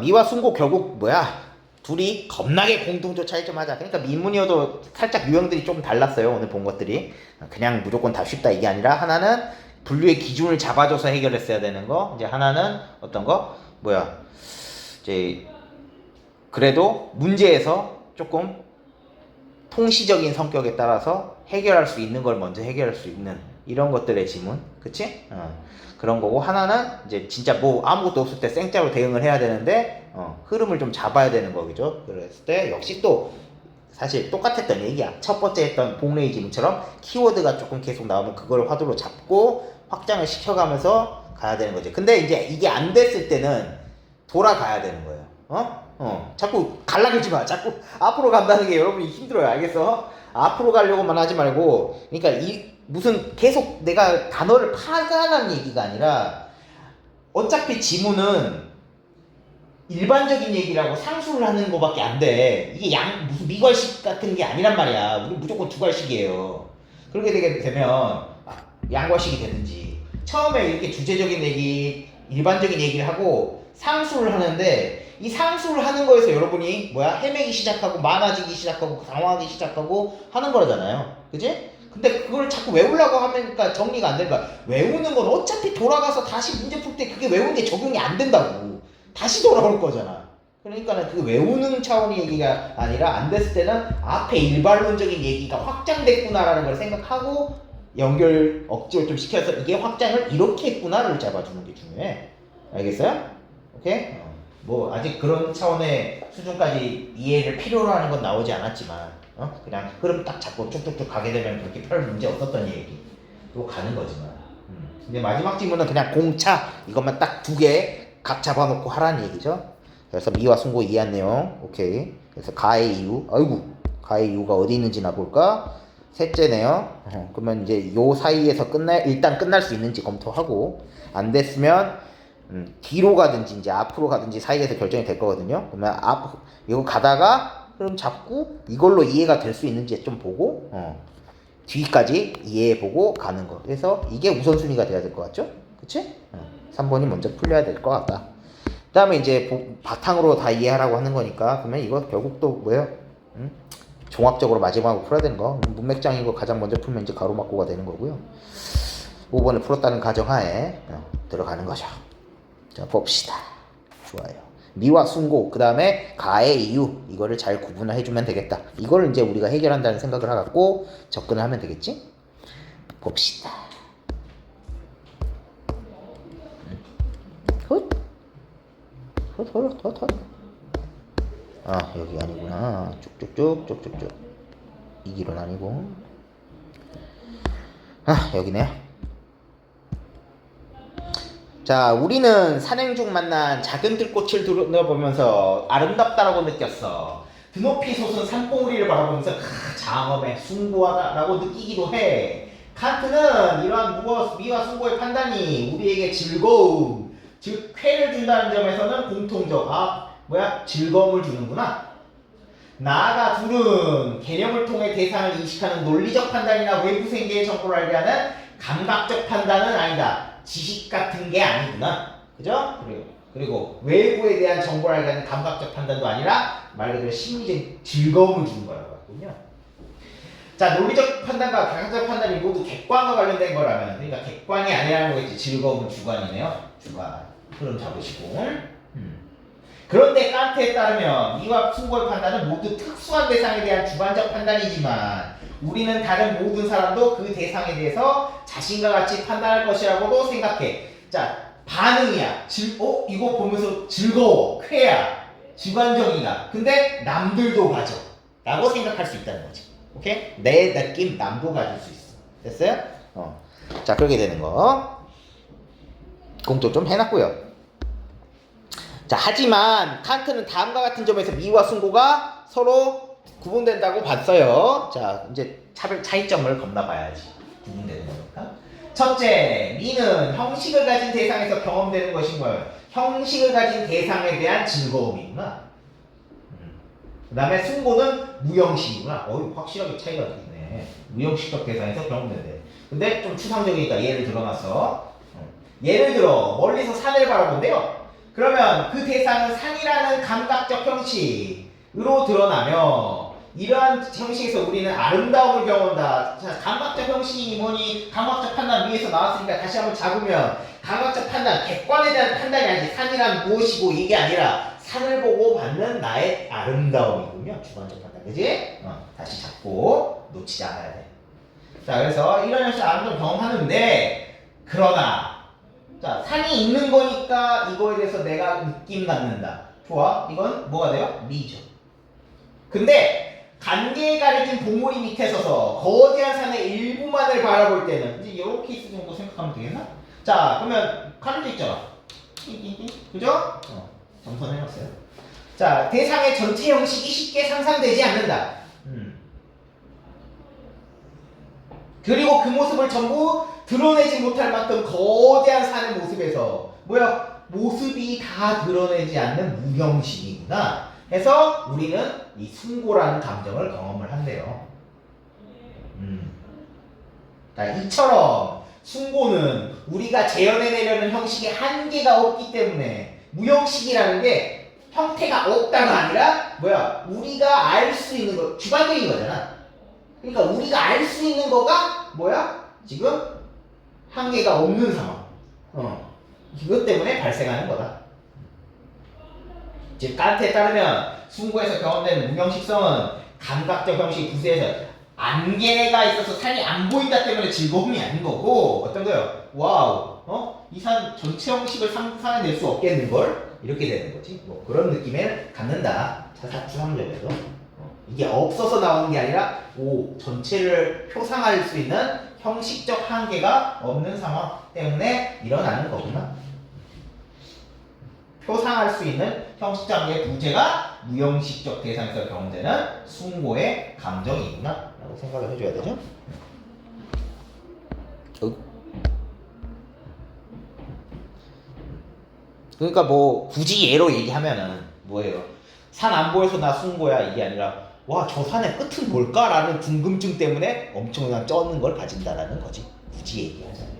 미와 순고 결국 뭐야? 둘이 겁나게 공통적 차이점하자. 그러니까 미문이어도 살짝 유형들이 조금 달랐어요. 오늘 본 것들이. 그냥 무조건 다 쉽다 이게 아니라 하나는 분류의 기준을 잡아줘서 해결했어야 되는 거. 이제 하나는 어떤 거? 뭐야? 이제 그래도 문제에서 조금 통시적인 성격에 따라서 해결할 수 있는 걸 먼저 해결할 수 있는 이런 것들의 지문. 그치? 그런 거고 하나는 이제 진짜 뭐 아무것도 없을 때 생짜로 대응을 해야 되는데 흐름을 좀 잡아야 되는 거죠. 그랬을 때 역시 또 사실 똑같았던 얘기야. 첫 번째 했던 복레이 지문처럼 키워드가 조금 계속 나오면 그걸 화두로 잡고 확장을 시켜가면서 가야 되는 거죠. 근데 이제 이게 안 됐을 때는 돌아가야 되는 거예요. 자꾸 갈라들지 마. 자꾸 앞으로 간다는 게 여러분이 힘들어요. 알겠어? 앞으로 가려고만 하지 말고, 그러니까 이 무슨 계속 내가 단어를 파가라는 얘기가 아니라 어차피 지문은 일반적인 얘기라고 상수를 하는 거밖에 안 돼. 이게 무슨 미괄식 같은 게 아니란 말이야. 우리 무조건 두괄식이에요. 그렇게 되게 되면 양괄식이 되든지 처음에 이렇게 주제적인 얘기, 일반적인 얘기를 하고 상수를 하는데 이 상수를 하는 거에서 여러분이 뭐야? 헤매기 시작하고 많아지기 시작하고 당황하기 시작하고 하는 거잖아요. 그지? 근데 그걸 자꾸 외우려고 하니까 정리가 안 되는 거야. 외우는 건 어차피 돌아가서 다시 문제 풀 때 그게 외운 게 적용이 안 된다고. 다시 돌아올 거잖아. 그러니까는 그 외우는 차원의 얘기가 아니라 안 됐을 때는 앞에 일반론적인 얘기가 확장됐구나라는 걸 생각하고 연결 억지를 좀 시켜서 이게 확장을 이렇게 했구나를 잡아주는 게 중요해. 알겠어요? 오케이? 뭐 아직 그런 차원의 수준까지 이해를 필요로 하는 건 나오지 않았지만 그냥 흐름 딱 잡고 쭉쭉쭉 가게 되면 그렇게 별 문제 없었던 얘기로 가는 거지만 근데 마지막 질문은 그냥 공차 이것만 딱 2개 각 잡아놓고 하라는 얘기죠. 그래서 미와 순고 이해한 내용 오케이. 그래서 가의 이유 가의 이유가 어디 있는지 나 볼까. 셋째네요. 그러면 이제 요 사이에서 일단 끝날 수 있는지 검토하고 안 됐으면 뒤로 가든지 이제 앞으로 가든지 사이에서 결정이 될 거거든요. 그러면 이거 가다가 흐름 잡고 이걸로 이해가 될 수 있는지 좀 보고 뒤까지 이해해보고 가는 거. 그래서 이게 우선순위가 돼야 될 것 같죠? 그치? 3번이 먼저 풀려야 될 것 같다. 그 다음에 이제 바탕으로 다 이해하라고 하는 거니까 그러면 이거 결국 또 뭐예요? 종합적으로 마지막으로 풀어야 되는 거. 문맥장인 거 가장 먼저 풀면 이제 가로막고가 되는 거고요. 5번을 풀었다는 가정하에 들어가는 거죠. 자, 봅시다. 좋아요. 미와 순고, 그 다음에 가의 이유, 이거를 잘 구분을 해주면 되겠다. 이걸 이제 우리가 해결한다는 생각을 하고 접근을 하면 되겠지? 봅시다. 헛. 아, 여기 아니구나. 쭉쭉쭉. 이 길은 아니고. 아, 여기네. 자, 우리는 산행 중 만난 작은 들꽃을 둘러보면서 아름답다라고 느꼈어. 드높이 솟은 산봉우리를 바라보면서 장엄해 숭고하다라고 느끼기도 해. 칸트는 이러한 미와 숭고의 판단이 우리에게 즐거움, 즉 쾌를 준다는 점에서는 공통적. 즐거움을 주는구나. 나아가 둘은 개념을 통해 대상을 인식하는 논리적 판단이나 외부 생계의 정보를 알게 하는 감각적 판단은 아니다. 지식 같은 게 아니구나. 그죠? 그리고 외부에 대한 정보를 알게 하는 감각적 판단도 아니라 말 그대로 심리적인 즐거움을 주는 거라고 하거든요. 자, 논리적 판단과 감각적 판단이 모두 객관과 관련된 거라면, 그러니까 객관이 아니라는 거겠지. 즐거움은 주관이네요. 주관. 흐름 잡으시고. 그런데 칸트에 따르면 미와 순고의 판단은 모두 특수한 대상에 대한 주관적 판단이지만 우리는 다른 모든 사람도 그 대상에 대해서 자신과 같이 판단할 것이라고도 생각해. 자, 반응이야. 이거 보면서 즐거워, 쾌야, 주관적이다. 근데 남들도 가져 라고 생각할 수 있다는 거지. 오케이? 내 느낌 남도 가질 수 있어. 됐어요? 자, 그렇게 되는 거 공조 좀 해놨고요. 자, 하지만 칸트는 다음과 같은 점에서 미와 순고가 서로 구분된다고 봤어요. 자, 이제 차이점을 겁나 봐야지. 구분되는 거니까. 첫째, 미는 형식을 가진 대상에서 경험되는 것인 걸. 형식을 가진 대상에 대한 즐거움이구나. 그 다음에 순고는 무형식이구나. 확실하게 차이가 있네. 무형식적 대상에서 경험된대. 근데 좀 추상적이니까 예를 들어놨어. 예를 들어 멀리서 산을 바라본대요. 그러면 그 대상은 산이라는 감각적 형식으로 드러나며 이러한 형식에서 우리는 아름다움을 경험한다. 자, 감각적 형식이 뭐니? 감각적 판단 위에서 나왔으니까 다시 한번 잡으면 감각적 판단, 객관에 대한 판단이 아니지. 산이란 무엇이고 이게 아니라 산을 보고 받는 나의 아름다움이군요. 주관적 판단, 그지? 다시 잡고 놓치지 않아야 돼. 자, 그래서 이런 형식 아름다움 경험하는데 그러나 자, 산이 있는 거니까 이거에 대해서 내가 느낌 갖는다. 좋아. 이건 뭐가 돼요? 미죠. 근데 간계에 가려진 봉우리 밑에 서서 거대한 산의 일부만을 바라볼 때는 이제 이렇게 있을 정도 생각하면 되겠나? 자, 그러면 카드도 있잖아. 그죠? 점선해놨어요. 자, 대상의 전체 형식이 쉽게 상상되지 않는다. 그리고 그 모습을 전부 드러내지 못할 만큼 거대한 산의 모습에서 뭐야? 모습이 다 드러내지 않는 무형식이구나 해서 우리는 이 숭고라는 감정을 경험을 한대요. 자, 이처럼 숭고는 우리가 재현해내려는 형식의 한계가 없기 때문에 무형식이라는 게 형태가 없다가 아니라 뭐야? 우리가 알 수 있는 거, 주관적인 거잖아. 그러니까 우리가 알 수 있는 거가 뭐야? 지금 한계가 없는 상황. 이것 때문에 발생하는 거다. 즉 칸트에 따르면 숭고에서 경험되는 무형식성은 감각적 형식 구세에서 안개가 있어서 산이 안 보인다 때문에 즐거움이 아닌 거고 어떤 거요? 와우, 이 산 전체 형식을 상상해낼 수 없겠는걸? 이렇게 되는 거지. 뭐 그런 느낌을 갖는다. 추상적에서 이게 없어서 나오는 게 아니라 전체를 표상할 수 있는 형식적 한계가 없는 상황 때문에 일어나는 거구나. 표상할 수 있는 형식적 한계의 부재가 무형식적 대상에서 경험되는 숭고의 감정이구나 라고 생각을 해줘야 되죠. 그러니까 뭐 굳이 예로 얘기하면은 뭐예요? 산 안 보여서 나 숭고야 이게 아니라 와, 저 산의 끝은 뭘까라는 궁금증 때문에 엄청난 쩌는 걸 가진다라는 거지. 굳이 얘기하자면.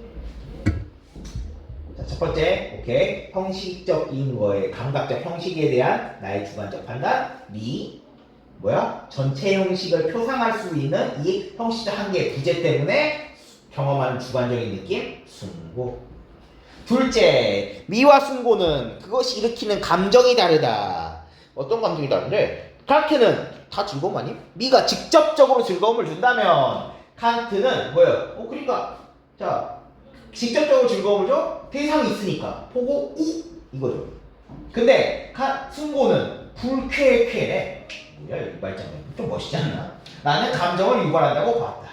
자, 첫 번째, 오케이. 형식적인 거에 감각적 형식에 대한 나의 주관적 판단. 뭐야? 전체 형식을 표상할 수 있는 이 형식적 한계의 부재 때문에 경험하는 주관적인 느낌. 숭고. 둘째, 미와 숭고는 그것이 일으키는 감정이 다르다. 어떤 감정이 다른데? 칸트는 다 즐거움 아니? 미가 직접적으로 즐거움을 준다면 칸트는 뭐예요? 그러니까 자 직접적으로 즐거움을 줘? 대상이 있으니까 보고 이거죠. 근데 숭고는 불쾌쾌래. 뭐야 이 말장난 좀 멋있지 않나? 나는 감정을 유발한다고 봤다.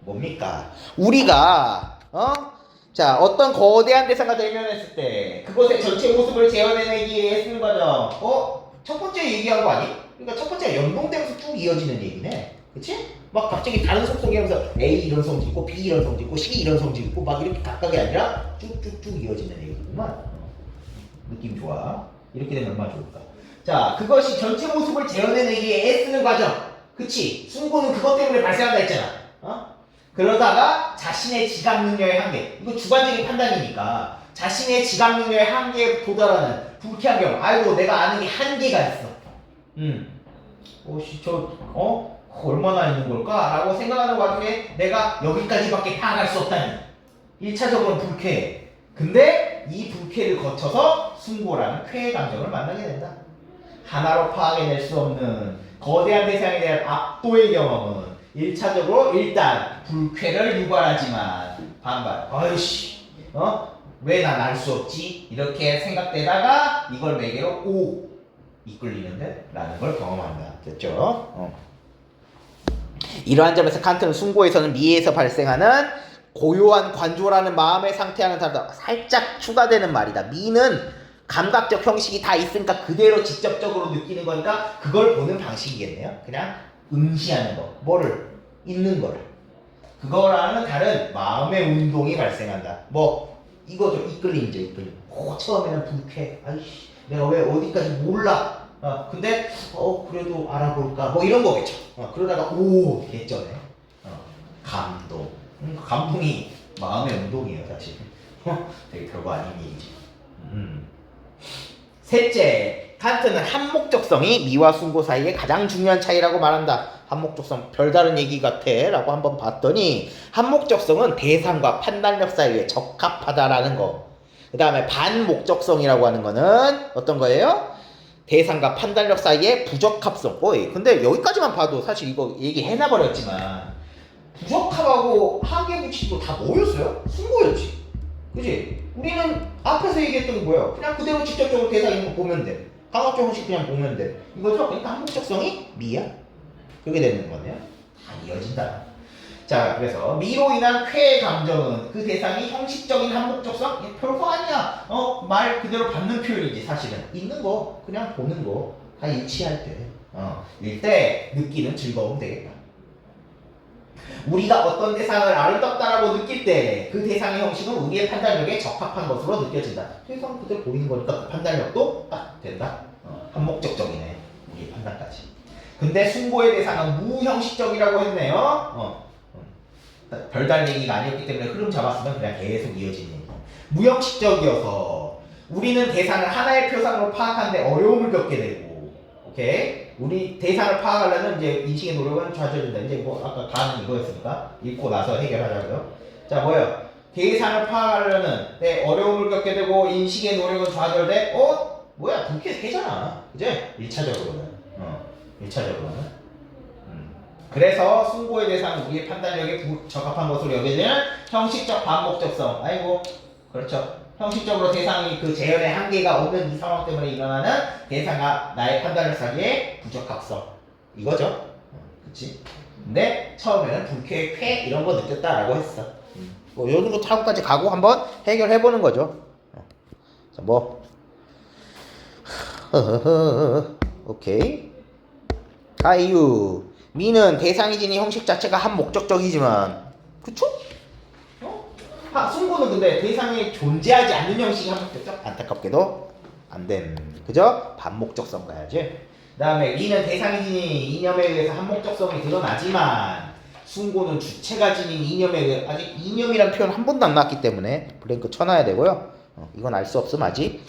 뭡니까? 우리가 자 어떤 거대한 대상과 대면했을 때 그것의 전체 모습을 재현해내기 위해 쓰는 과정. 첫 번째 얘기한 거 아니? 그러니까 첫 번째가 연동되면서 쭉 이어지는 얘기네. 그치? 막 갑자기 다른 속성이 하면서 A 이런 성질 있고 B 이런 성질 있고 C 이런 성질 있고 막 이렇게 각각이 아니라 쭉쭉쭉 이어지는 얘기구만. 느낌 좋아. 이렇게 되면 얼마나 좋을까. 자, 그것이 전체 모습을 재현해내기에 애쓰는 과정. 그치? 숭고는 그것 때문에 발생한다 했잖아. 그러다가 자신의 지각 능력의 한계. 이거 주관적인 판단이니까 자신의 지각 능력의 한계에 도달하는 불쾌한 경우. 아이고 내가 아는 게 한계가 있어. 얼마나 있는 걸까? 라고 생각하는 와중에 내가 여기까지밖에 파악할 수 없다니. 1차적으로는 불쾌해. 근데 이 불쾌를 거쳐서 숭고라는 쾌의 감정을 만나게 된다. 하나로 파악해낼 수 없는 거대한 대상에 대한 압도의 경험은 1차적으로 일단 불쾌를 유발하지만 반발. 아이씨, 왜 난 알 수 없지? 이렇게 생각되다가 이걸 매개로 이끌리는데? 라는 걸 경험한다. 됐죠? 이러한 점에서 칸트는 숭고에서는 미에서 발생하는 고요한 관조라는 마음의 상태와는 다르다. 살짝 추가되는 말이다. 미는 감각적 형식이 다 있으니까 그대로 직접적으로 느끼는 거니까 그걸 보는 방식이겠네요. 그냥 응시하는 거. 뭐를? 있는 거를. 그거랑은 다른 마음의 운동이 발생한다. 이거죠. 이끌림이죠. 이끌림. 처음에는 불쾌. 아이씨, 내가 왜 어디까지 몰라. 근데 그래도 알아볼까. 이런 거겠죠. 그러다가 개쩌네. 감동. 감동이 마음의 운동이에요, 사실. 되게 별거 아닌 일이지. 셋째, 칸트는 한목적성이 미와 순고 사이의 가장 중요한 차이라고 말한다. 한목적성 별다른 얘기 같아 라고 한번 봤더니 한목적성은 대상과 판단력 사이에 적합하다라는 거. 그 다음에 반목적성이라고 하는 거는 어떤 거예요? 대상과 판단력 사이에 부적합성. 근데 여기까지만 봐도 사실 이거 얘기해놔버렸지만 부적합하고 한계 붙이고 다 뭐였어요? 순고였지. 그지? 우리는 앞에서 얘기했던 게 뭐야? 그냥 그대로 직접적으로 대상 있는 거 보면 돼. 강압적 형식 그냥 보면 돼. 이거죠? 그러니까 한목적성이 미야. 그게 되는 거네요. 다 이어진다. 자, 그래서 미로 인한 쾌 감정은 그 대상이 형식적인 한목적성? 별거 아니야. 말 그대로 받는 표현이지 사실은. 있는 거, 그냥 보는 거 다 일치할 때. 일때 느끼는 즐거움 되겠다. 우리가 어떤 대상을 아름답다라고 느낄 때 그 대상의 형식은 우리의 판단력에 적합한 것으로 느껴진다. 대상 그대로 보이는 거니까 그 판단력도 딱 된다. 한목적적이네. 우리의 판단까지. 근데 순고의 대상은 무형식적이라고 했네요. 별다른 얘기가 아니었기 때문에 흐름 잡았으면 그냥 계속 이어지는 얘기. 무형식적이어서 우리는 대상을 하나의 표상으로 파악하는데 어려움을 겪게 되고, 오케이? 우리 대상을 파악하려면 이제 인식의 노력은 좌절된다. 이제 뭐 아까 다는 이거였으니까 읽고 나서 해결하자고요. 자, 뭐예요? 대상을 파악하려는 어려움을 겪게 되고 인식의 노력은 좌절돼. 뭐야? 그렇게 되잖아. 그제? 1차적으로는. 1차적으로는. 그래서 순고의 대상 우리의 판단력에 적합한 것으로 여겨지는 형식적 반목적성. 아이고, 그렇죠. 형식적으로 대상이 그 재현의 한계가 없는 이 상황 때문에 일어나는 대상과 나의 판단력 사이의 부적합성. 이거죠. 그치? 근데 처음에는 불쾌, 쾌 이런 거 느꼈다라고 했어. 뭐 이런 거 차고까지 가고 한번 해결해보는 거죠. 자, 뭐. 오케이. 아이유. 미는 대상이 지닌 형식 자체가 한목적적이지만, 그쵸? 순고는 근데 대상이 존재하지 않는 형식이 한목적적? 안타깝게도 안 된. 그죠? 반목적성 가야지. 그 다음에 미는 대상이 지닌 이념에 의해서 한목적성이 드러나지만, 순고는 주체가 지닌 이념에 의해 아직 이념이란 표현 한 번도 안 나왔기 때문에 블랭크 쳐놔야 되고요. 이건 알 수 없음 아직.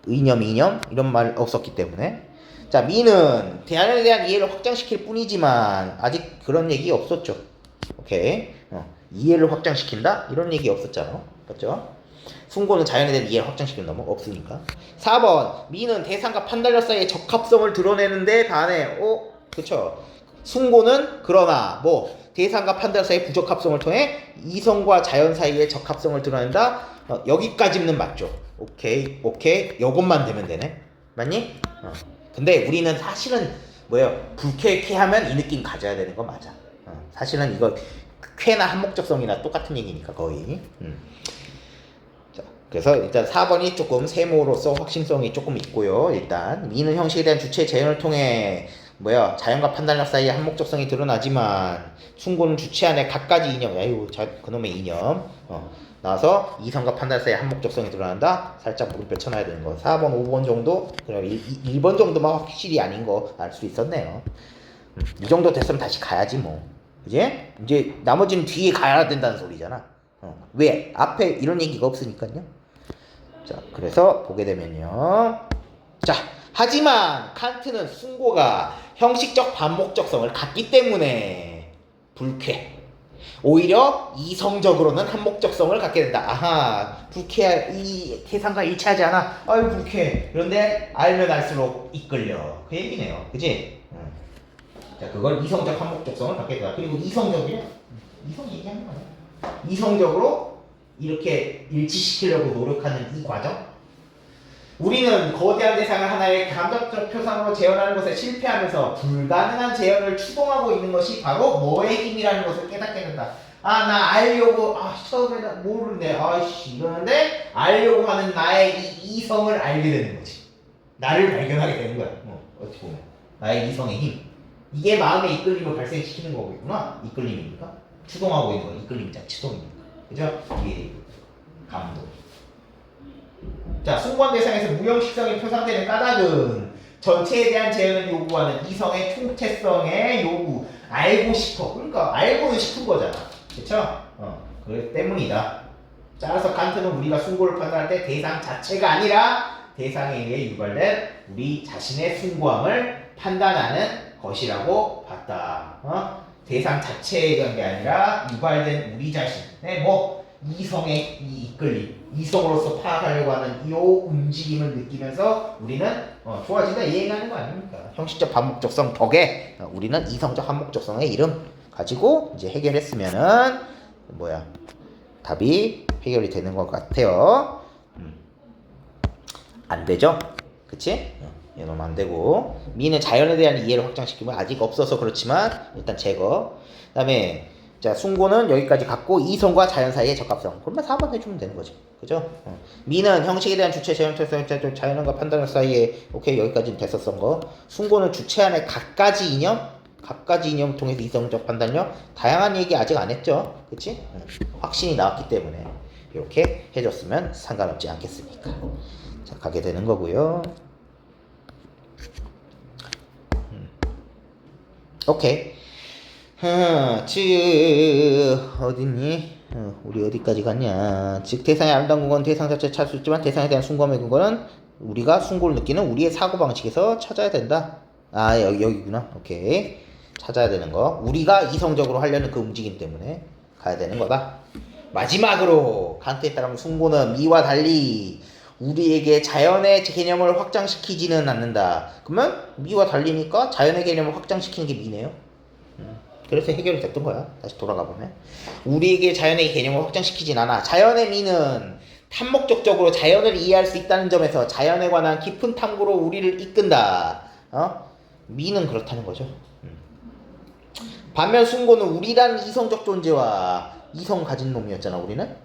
이념 이런 말 없었기 때문에. 자, 미는 대안에 대한 이해를 확장시킬 뿐이지만 아직 그런 얘기 없었죠. 오케이. 이해를 확장시킨다? 이런 얘기 없었잖아. 맞죠? 순고는 자연에 대한 이해를 확장시키는 놈은 없으니까. 4번 미는 대상과 판단력 사이의 적합성을 드러내는데 반해. 그쵸. 순고는 그러나 뭐 대상과 판단력 사이의 부적합성을 통해 이성과 자연 사이의 적합성을 드러낸다. 여기까지는 맞죠. 오케이. 요것만 되면 되네. 맞니? 근데 우리는 사실은 뭐예요? 불쾌하면 이 느낌 가져야 되는 거 맞아. 사실은 이거 쾌나 한목적성이나 똑같은 얘기니까 거의. 자, 그래서 일단 4번이 조금 세모로서 확신성이 조금 있고요. 일단 미는 형식에 대한 주체 재현을 통해 자연과 판단력 사이의 한목적성이 드러나지만 순고는 주체 안에 갖가지 이념, 그놈의 이념 나와서 이성과 판단 사이의 한목적성이 드러난다. 살짝 물음표 쳐놔야 되는 거. 4번, 5번 정도, 그럼 1번 정도만 확실히 아닌 거 알 수 있었네요. 이 정도 됐으면 다시 가야지 뭐. 그지? 이제 나머지는 뒤에 가야 된다는 소리잖아. 왜? 앞에 이런 얘기가 없으니까요. 자, 그래서 보게 되면요. 자, 하지만 칸트는 순고가 형식적 반목적성을 갖기 때문에 불쾌. 오히려 이성적으로는 한목적성을 갖게 된다. 아하, 불쾌, 이 대상과 일치하지 않아. 아유, 불쾌. 그런데 알면 알수록 이끌려. 그 얘기네요. 그지? 자, 그걸 이성적 한목적성을 갖게 된다. 그리고 이성적이요? 이성 얘기하는 거야. 이성적으로 이렇게 일치시키려고 노력하는 이 과정? 우리는 거대한 대상을 하나의 감정적 표상으로 재현하는 것에 실패하면서 불가능한 재현을 추동하고 있는 것이 바로 뭐의 힘이라는 것을 깨닫게 된다. 나 알려고, 처음에는 모르는데, 이러는데, 알려고 하는 나의 이 이성을 알게 되는 거지. 나를 발견하게 되는 거야. 어떻게 보면. 나의 이성의 힘. 이게 마음의 이끌림을 발생시키는 거겠구나. 이끌림이니까. 추동하고 있는 거. 이끌림이자 추동이니까. 그죠? 이게 감동. 자, 순고한 대상에서 무형식성이 표상되는 까닭은 전체에 대한 재현을 요구하는 이성의 총체성의 요구. 알고 싶어. 그러니까 알고는 싶은 거잖아. 그쵸? 그 때문이다. 따라서 칸트는 우리가 순고를 판단할 때 대상 자체가 아니라 대상에 의해 유발된 우리 자신의 숭고함을 판단하는 것이라고 봤다. 대상 자체에 대한 게 아니라 유발된 우리 자신의 이성의 이 이끌림, 이성으로서 파악하려고 하는 이 움직임을 느끼면서 우리는 좋아진다 이해하는 거 아닙니까? 형식적 반복적성 덕에 우리는 이성적 한목적성의 이름 가지고 이제 해결했으면은 답이 해결이 되는 것 같아요. 안 되죠? 그치? 이러면 안 되고 미는 자연에 대한 이해를 확장시키면 아직 없어서 그렇지만 일단 제거. 그다음에 자 숭고는 여기까지 갖고 이성과 자연 사이의 적합성. 그러면 4번 해주면 되는 거지. 그죠? 미는 형식에 대한 주체, 자연과 판단 사이에 오케이 여기까지는 됐었던 거. 숭고는 주체 안에 각가지 이념 통해서 이성적 판단력. 다양한 얘기 아직 안 했죠. 그치? 확신이 나왔기 때문에 이렇게 해줬으면 상관없지 않겠습니까? 자 가게 되는 거고요. 오케이. 즉 어딨니? 우리 어디까지 갔냐? 즉 대상의 아름다운 근거는 대상 자체를 찾을 수 있지만 대상에 대한 숭고함의 근거는 우리가 숭고를 느끼는 우리의 사고방식에서 찾아야 된다. 아 여기구나. 오케이. 찾아야 되는 거. 우리가 이성적으로 하려는 그 움직임 때문에 가야 되는 거다. 마지막으로 칸트에 따르면 숭고는 미와 달리 우리에게 자연의 개념을 확장시키지는 않는다. 그러면 미와 달리니까 자연의 개념을 확장시키는 게 미네요. 그래서 해결이 됐던 거야. 다시 돌아가 보면 우리에게 자연의 개념을 확장시키진 않아. 자연의 미는 탐목적적으로 자연을 이해할 수 있다는 점에서 자연에 관한 깊은 탐구로 우리를 이끈다. 미는 그렇다는 거죠. 반면 숭고는 우리라는 이성적 존재와 이성 가진 놈이었잖아. 우리는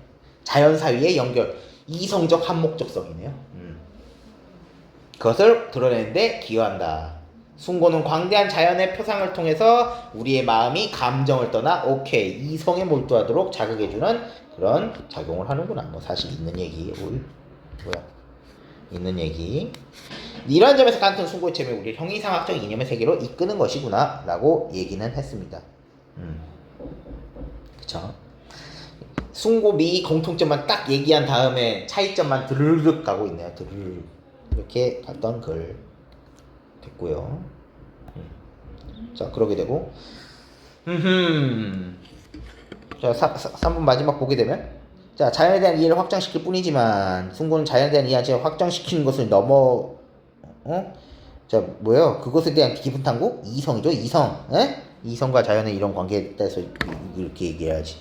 자연 사이의 연결, 이성적 한목적성이네요. 그것을 드러내는데 기여한다. 숭고는 광대한 자연의 표상을 통해서 우리의 마음이 감정을 떠나 오케이 이성에 몰두하도록 자극해주는 그런 작용을 하는구나. 사실 있는 얘기. 있는 얘기. 이런 점에서 칸트는 숭고의 체험이 우리를 형이상학적 이념의 세계로 이끄는 것이구나 라고 얘기는 했습니다. 그쵸? 숭고 미 공통점만 딱 얘기한 다음에 차이점만 드르륵 가고 있네요. 드르륵 이렇게 갔던 글 됐고요. 자 그러게 되고 자 3분 마지막 보게 되면 자 자연에 대한 이해를 확장시킬 뿐이지만 숭고는 자연에 대한 이해를 확장시키는 것을 넘어 자 그것에 대한 깊은 탐구? 이성이죠. 이성. 이성과 자연의 이런 관계에 대해서 이렇게 얘기해야지.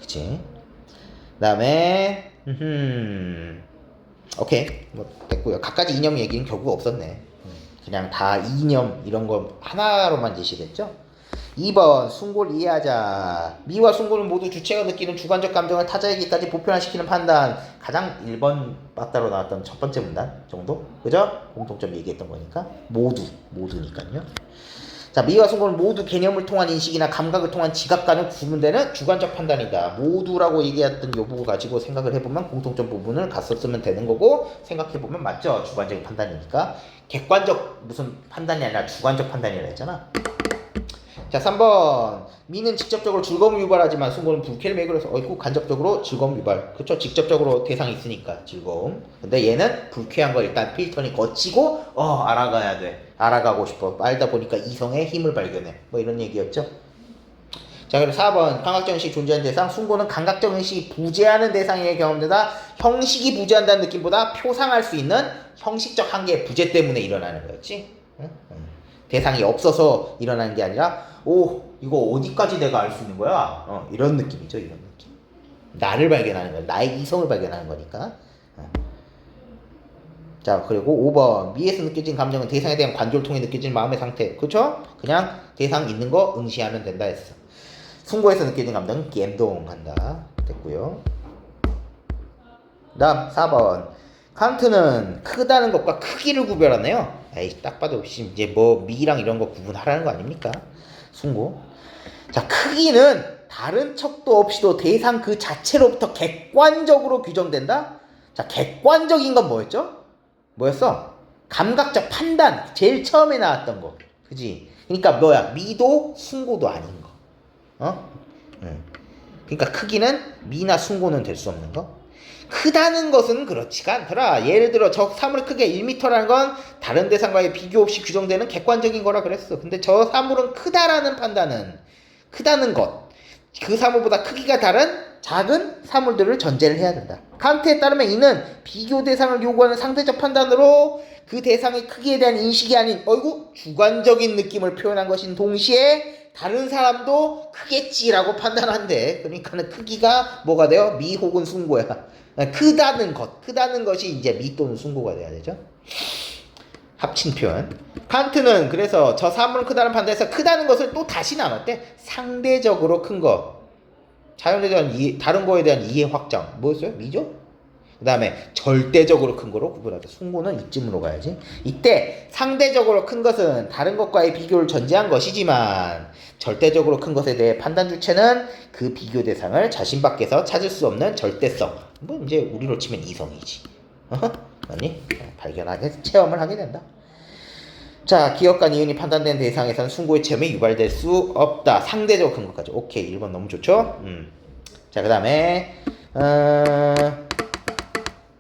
그치? 그 다음에 오케이 됐고요. 각가지 이념 얘기는 결국 없었네. 그냥 다 이념 이런 거 하나로만 제시됐죠. 2번 숭고를 이해하자. 미와 숭고는 모두 주체가 느끼는 주관적 감정을 타자에게까지 보편화시키는 판단. 가장 1번 빠따로 나왔던 첫 번째 문단 정도? 그죠? 공통점 얘기했던 거니까 모두니까요. 자 미와 숭고는 모두 개념을 통한 인식이나 감각을 통한 지각과는 구분되는 주관적 판단이다. 모두라고 얘기했던 요 부분 가지고 생각을 해보면 공통점 부분을 갔었으면 되는 거고 생각해보면 맞죠? 주관적인 판단이니까 객관적 무슨 판단이 아니라 주관적 판단이라 했잖아. 자 3번 미는 직접적으로 즐거움을 유발하지만 숭고는 불쾌를 매겨서 간접적으로 즐거움 유발. 그쵸? 직접적으로 대상이 있으니까 즐거움. 근데 얘는 불쾌한 거 일단 필터링 거치고 알아가야 돼. 알아가고 싶어. 알다 보니까 이성의 힘을 발견해. 이런 얘기였죠. 자 그리고 4번 감각적 인식이 존재하는 대상. 숭고는 감각적 인식이 부재하는 대상에게 경험되다. 형식이 부재한다는 느낌보다 표상할 수 있는 형식적 한계의 부재 때문에 일어나는 거였지. 대상이 없어서 일어나는 게 아니라 이거 어디까지 내가 알 수 있는 거야? 이런 느낌이죠. 이런 느낌. 나를 발견하는 거야. 나의 이성을 발견하는 거니까. 자 그리고 5번 미에서 느껴진 감정은 대상에 대한 관조를 통해 느껴진 마음의 상태. 그쵸? 그냥 대상 있는 거 응시하면 된다 했어. 숭고에서 느껴진 감정은 갬동한다 됐고요. 다음 4번 칸트는 크다는 것과 크기를 구별하네요. 에이 딱 봐도 이제 미랑 이런 거 구분하라는 거 아닙니까? 숭고. 자 크기는 다른 척도 없이도 대상 그 자체로부터 객관적으로 규정된다. 자 객관적인 건 뭐였어? 감각적 판단. 제일 처음에 나왔던 거. 그지? 그러니까 미도 숭고도 아닌 거. 그러니까 크기는 미나 숭고는 될 수 없는 거. 크다는 것은 그렇지가 않더라. 예를 들어 저 사물의 크기가 1m라는 건 다른 대상과의 비교 없이 규정되는 객관적인 거라 그랬어. 근데 저 사물은 크다라는 판단은 크다는 것, 그 사물보다 크기가 다른 작은 사물들을 전제를 해야 된다. 칸트에 따르면 이는 비교 대상을 요구하는 상대적 판단으로 그 대상의 크기에 대한 인식이 아닌 주관적인 느낌을 표현한 것인 동시에 다른 사람도 크겠지라고 판단한대. 그러니까는 크기가 뭐가 돼요? 미 혹은 숭고야. 크다는 것이 이제 미 또는 숭고가 돼야 되죠. 합친 표현. 칸트는 그래서 저 사물은 크다는 판단에서 크다는 것을 또 다시 나눴대. 상대적으로 큰 거. 자연에 대한 다른 거에 대한 이해 확장. 뭐였어요? 미죠? 그 다음에 절대적으로 큰 거로 구분하자. 숭고는 이쯤으로 가야지. 이때 상대적으로 큰 것은 다른 것과의 비교를 전제한 것이지만 절대적으로 큰 것에 대해 판단 주체는 그 비교 대상을 자신 밖에서 찾을 수 없는 절대성. 뭐 이제 우리로 치면 이성이지. 맞니? 발견하게 체험을 하게 된다. 자, 기억과 니은이 판단된 대상에서는 숭고의 체험이 유발될 수 없다. 상대적으로 큰 것까지. 오케이. 1번 너무 좋죠? 자, 그 다음에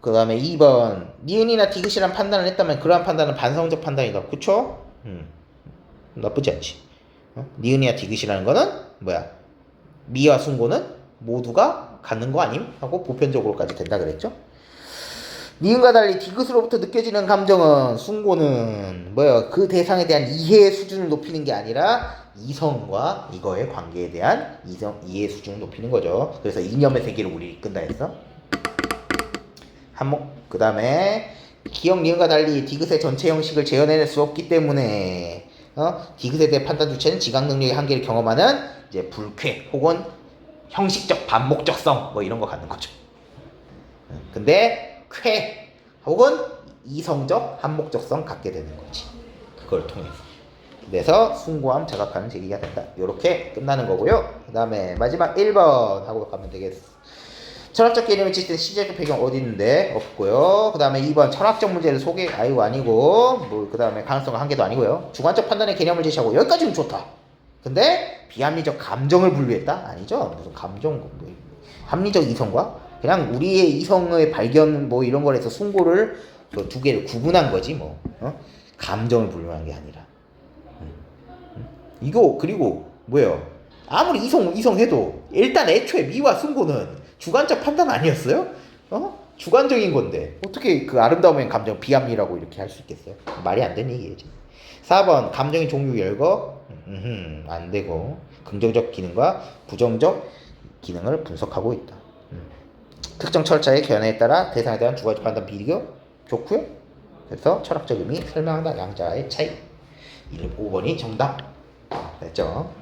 2번. 니은이나 디귿이란 판단을 했다면 그러한 판단은 반성적 판단이다. 그쵸? 나쁘지 않지. 니은이나 디귿이라는 거는 뭐야? 미와 숭고는 모두가 갖는 거 아님? 하고 보편적으로까지 된다 그랬죠? 니은과 달리 디귿으로부터 느껴지는 감정은 숭고는 뭐야? 그 대상에 대한 이해의 수준을 높이는 게 아니라 이성과 이거의 관계에 대한 이해 수준을 높이는 거죠. 그래서 이념의 세계를 우리 이끈다 했어. 한목. 그 다음에 기억 니은과 달리 디귿의 전체 형식을 재현해낼 수 없기 때문에 디귿에 대해 판단 주체는 지각 능력의 한계를 경험하는 이제 불쾌 혹은 형식적 반목적성 뭐 이런 거 갖는 거죠. 근데 쾌 혹은 이성적 한목적성 갖게 되는 거지. 그걸 통해서. 그래서 숭고함 자각하는 제기가 된다. 이렇게 끝나는 거고요. 그 다음에 마지막 1번 하고 가면 되겠어. 철학적 개념의 지식된 시제적 배경 어디 있는데? 없고요. 그 다음에 2번 철학적 문제를 아니고 그 다음에 가능성과 한계도 아니고요. 주관적 판단의 개념을 제시하고 여기까지는 좋다. 근데 비합리적 감정을 분류했다? 아니죠. 무슨 감정 합리적 이성과 그냥 우리의 이성의 발견 뭐 이런 거에서 숭고를 그 두 개를 구분한 거지 뭐. 감정을 분류한 게 아니라. 이거 그리고 뭐예요? 아무리 이성해도 일단 애초에 미와 숭고는 주관적 판단 아니었어요? 주관적인 건데 어떻게 그 아름다움의 감정 비합리라고 이렇게 할 수 있겠어요? 말이 안 되는 얘기예요. 4번 감정의 종류 열거 안 되고 긍정적 기능과 부정적 기능을 분석하고 있다. 특정 철자의 견해에 따라 대상에 대한 두 가지 판단 비교 좋고요. 그래서 철학적 의미 설명한다. 양자의 차이. 5번이 정답 됐죠.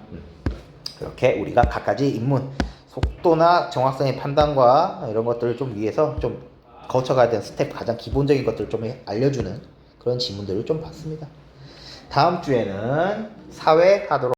그렇게 우리가 각가지 인문 속도나 정확성의 판단과 이런 것들을 좀 위해서 좀 거쳐가야 되는 스텝 가장 기본적인 것들을 좀 알려주는 그런 지문들을 좀 봤습니다. 다음 주에는 사회 하도록